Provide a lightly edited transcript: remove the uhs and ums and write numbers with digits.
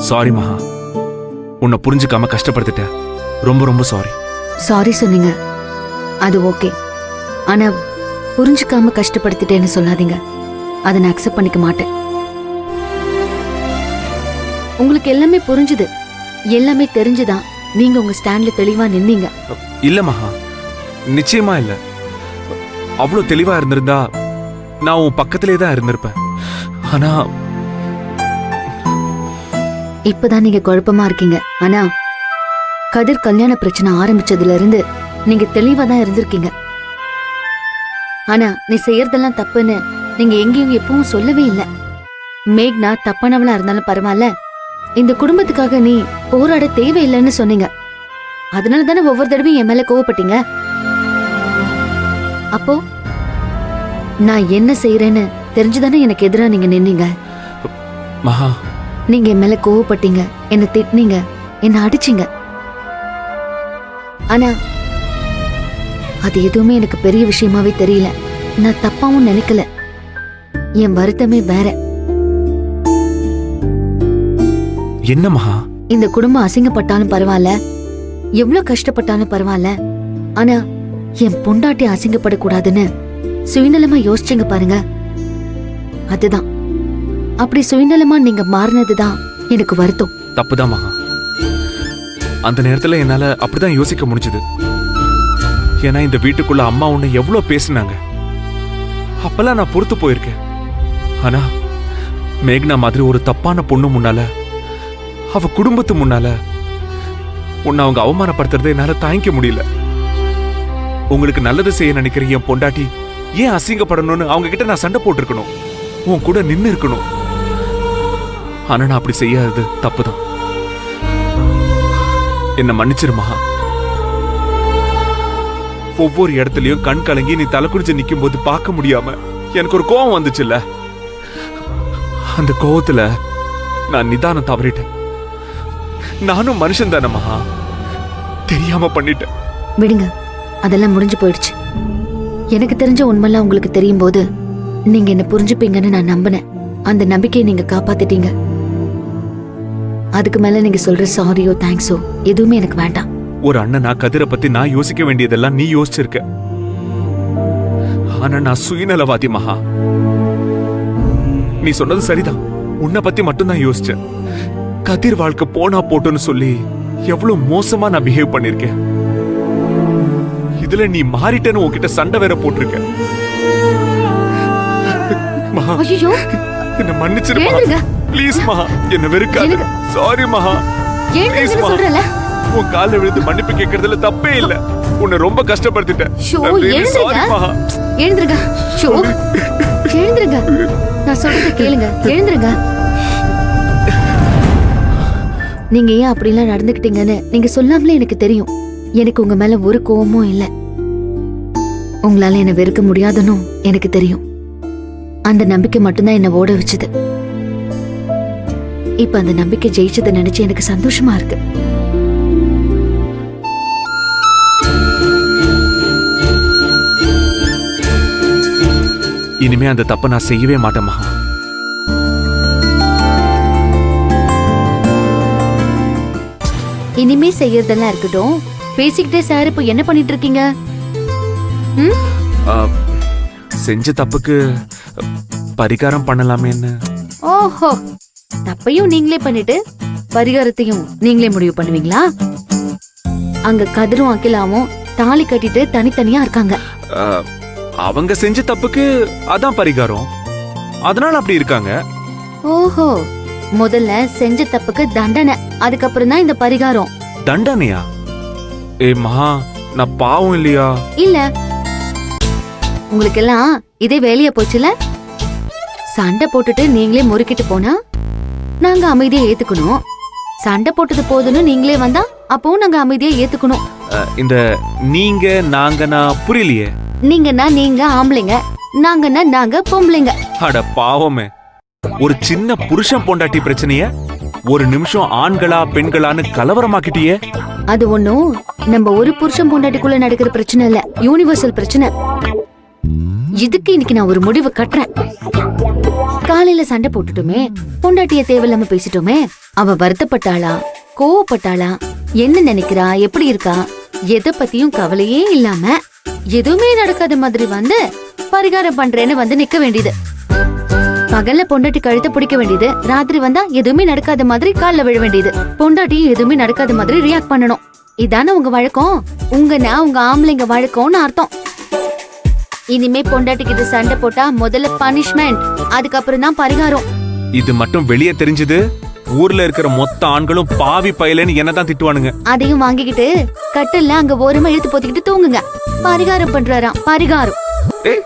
Sorry மகா, உன்னை புரிஞ்சுக்காம கஷ்டப்படுத்திட்டேன். ரொம்ப ரொம்ப சாரி. சாரி சொன்னீங்க, அது ஓகே. ஆனா புரிஞ்சுக்காம கஷ்டப்படுத்திட்டேன்னு சொல்லாதீங்க. அதை நான் அக்செப்ட் பண்ணிக்க மாட்டேன். உங்களுக்கு எல்லாமே புரிஞ்சுது, எல்லாமே தெரிஞ்சுதான் நீங்க உங்க ஸ்டாண்ட்ல தெளிவா நின்னீங்க. இல்ல மகா, நிச்சயமா இல்ல. அவ்வளவு தெளிவா இருந்திருந்தா நான் உன் பக்கத்திலே தான் இருந்திருப்பேன். ஆனா இப்பதான் நீங்க குழப்பமா இருக்கீங்க. ஆனா கதிர் கல்யாண பிரச்சனை ஆரம்பிச்சதுல இருந்து நீங்க தெளிவா தான் இருந்திருக்கீங்க. ஆனா நீ செய்யறதெல்லாம் தப்புன்னு நீங்க எங்கேயும் எப்பவும் சொல்லவே இல்ல. மேக்னா தப்பானவளா இருந்தாலும் பரவாயில்ல, இந்த குடும்பத்துக்காக நீ போராட தேவையில்லைன்னு சொன்னீங்க. அதனால தானே ஒவ்வொரு தடவையும் என் மேல கோவப்பட்டீங்க. அப்போ நான் என்ன செய்யறேன்னு தெரிஞ்சுதானே எனக்கு எதிரா நீங்க நின்னீங்க. மகா, நீங்க என் மேல கோவப்பட்டீங்க, என்ன திட்டினீங்க, என்ன அடிச்சீங்க. ஆனா அது எதுவுமே எனக்கு பெரிய விஷயமாவே தெரியல. நான் தப்பாவும் நினைக்கல. என் வருத்தமே வேற. என்ன மகா? இந்த குடும்பம் அசிங்கப்பட்டாலும் பரவாயில்ல, எவ்வளவு கஷ்டப்பட்டாலும் பரவாயில்ல, ஆனா என் பொண்டாட்டி அசிங்கப்படக்கூடாதுன்னு சுயநலமா யோசிச்சுங்க பாருங்க. அதுதான். அப்படி சுயநலமா நீங்க மாறினதுதான் எனக்கு வருத்தம். தப்புதான் மகா. அந்த நேரத்துல என்னால அப்படிதான் யோசிக்க முடிஞ்சது. ஏன்னா இந்த வீட்டுக்குள்ள அம்மா உன்னை எவ்வளவு பேசினாங்க. அப்பெல்லாம் நான் பொறுத்து போயிருக்கேன். ஆனா மேக்னா மாதிரி ஒரு தப்பான பொண்ணு முன்னால, அவ குடும்பத்து முன்னால உன்னை அவங்க அவமானப்படுத்துறதை என்னால தாங்கிக்க முடியல. உங்களுக்கு நல்லது செய்ய நினைக்கிற என் பொண்டாட்டி ஏன் அசிங்கப்படணும்னு அவங்க கிட்ட நான் சண்டை போட்டிருக்கணும், உன் கூட நின்னு இருக்கணும். ஆனா நான் அப்படி செய்யாதது தப்புதான். என்ன மன்னிச்சிரு மகா. ஒவ்வொரு இடத்துலயும் கண் கலங்கி நீ தலை குடிச்சு நிக்கும் போது பார்க்க முடியாம எனக்கு ஒரு கோவம் வந்துச்சுல்ல, அந்த கோவத்துல நான் நிதானம் தவறிட்டேன். நானும் மனுஷன் தானே மகா, தெரியாம பண்ணிட்டேன். விடுங்க, அதெல்லாம் முடிஞ்சு போயிடுச்சு. எனக்கு தெரிஞ்ச உண்மைலாம் உங்களுக்கு தெரியும் போது நீங்க என்ன புரிஞ்சுப்பீங்கன்னு நான் நம்பினேன். அந்த நம்பிக்கையை நீங்க காப்பாத்திட்டீங்க. அதுக்கு மேல நீங்க சொல்ற சாரியோ தேங்க்ஸோ எதுவுமே எனக்கு வேண்டாம். ஒரு அண்ணனா கதிரை பத்தி நான் யோசிக்க வேண்டியதெல்லாம் நீ யோசிச்சிருக்க. ஆனா நான் சுயநலவாதி மகா. நீ சொன்னது சரிதான், உன்னை பத்தி மட்டும்தான் யோசிச்சேன். கதிர் வாழ்க்கை போனா போட்டோன்னு சொல்லி எவ்வளவு மோசமா நான் பிஹேவ் பண்ணிருக்கேன். இதுல நீ மாறிட்டேன்னு உன்கிட்ட சண்டை வேற போட்டிருக்க. மகா, என்ன மன்னிச்சிரு மகா. ப்ளீஸ் மகா, என்ன வெறுக்காத. சாரி மகா. ப்ளீஸ் மகா, உன் கால்ல விழுந்து மன்னிப்பு கேட்கறதுல தப்பே இல்ல. உன்னை ரொம்ப கஷ்டப்படுத்திட்டேன். சாரி மகா. எழுந்திருங்க. எழுந்திருங்க. நான் சொல்றத கேளுங்க. எழுந்திருங்க. நீங்க ஏன் அப்படிலாம் நடந்துக்கிட்டீங்கன்னு நீங்க சொல்லாமலே எனக்கு தெரியும். எனக்கு உங்க மேல ஒரு கோவமும் இல்ல. உங்களால என்ன வெறுக்க முடியாதுன்னு எனக்கு தெரியும். அந்த நம்பிக்கை மட்டும்தான் என்ன ஓட வச்சது. இப்ப அந்த நம்பிக்கை ஜெயிச்சதை நினைச்சு எனக்கு சந்தோஷமா இருக்கு. இனிமே அந்த தப்பை நான் செய்யவே மாட்டேன் மகா. இனிமே செய்யறதெல்லாம் இருக்கட்டும், பேசிக்கிட்டே சார் இப்ப என்ன பண்ணிட்டு இருக்கீங்க? செஞ்ச தப்புக்கு பரிகாரம் பண்ணலாமேன்னு. ஓஹோ, தப்பையும் நீங்களே பண்ணிட்டு பரிகாரத்தையும் நீங்களே முடிவு பண்ணுவீங்களா? அங்க கதிரும் அகிலாவும் தாலி கட்டிட்டு தனித்தனியா இருக்காங்க. அவங்க செஞ்ச தப்புக்கு அதான் பரிகாரம், அதனால அப்படி இருக்காங்க. ஓஹோ, முதல்ல செஞ்ச தப்புக்கு தண்டனை, அதுக்கப்புறம் தான் இந்த பரிகாரம். தண்டனையா? ஏ மகா, நான் பாவம் இல்லையா? இல்ல, உங்களுக்கு எல்லாம் இதே வேலையா போச்சுல. சண்டை போட்டுட்டு நீங்களே முறுக்கிட்டு போனா நாங்க அமைதியா ஏத்துக்கணும். சண்டை போட்டது போதுன்னு நீங்களே வந்தா அப்பவும் நாங்க அமைதியா ஏத்துக்கணும். இந்த நீங்க நாங்கன்னா புரியலையே. நீங்கன்னா நீங்க ஆம்பளைங்க, நாங்கன்னா நாங்க பொம்பளைங்க. அட பாவமே, ஒரு சின்ன புருஷன் பொண்டாட்டி பிரச்சனைய ஒரு நிமிஷம் ஆண்களா பெண்களான்னு கலவரமாக்கிட்டியே. அது ஒண்ணும் நம்ம ஒரு புருஷன் பொண்டாட்டிக்குள்ள நடக்கிற பிரச்சனை இல்ல, யூனிவர்சல் பிரச்சனை. இதுக்கு இன்னைக்கு நான் ஒரு முடிவு கட்டுறேன். காலையில சண்டை போட்டுட்டுமே, பொண்டாட்டிய தேவையில்லாம பேசிட்டோமே, அவ வருத்தப்பட்டாளா, கோவப்பட்டாளா, என்ன நினைக்கிறா, எப்படி இருக்கா, எதை பத்தியும் கவலையே இல்லாம எதுவுமே நடக்காத மாதிரி வந்து பரிகாரம் பண்றேன்னு வந்து நிக்க வேண்டியது. பகல்ல பொண்டாட்டி கழுத்த பிடிக்க வேண்டியது, ராத்திரி வந்தா எதுவுமே நடக்காத மாதிரி கால்ல விழ வேண்டியது. பொண்டாட்டியும் எதுவுமே நடக்காத மாதிரி ரியாக்ட் பண்ணணும். இதானே உங்க வழக்கம்? உங்க ஆம்பளைங்க வழக்கம்னு அர்த்தம். இனிமே பொண்டாட்டி கிட்ட சண்டை போட்டா முதல்ல பனிஷ்மெண்ட், அதுக்கப்புறம் தான் பரிகாரம். இது மட்டும் வெளியே தெரிஞ்சது, ஊர்ல இருக்கிற மொத்த ஆண்களும் பாவி பயலன்னு என்னதான் திட்டுவானுங்க. அதையும் வாங்கிக்கிட்டு கட்டில்ல அங்க ஓரமா இழுத்து போத்திக்கிட்டு தூங்குங்க. பரிகாரம் பண்றாராம், பரிகாரம். ஏய்,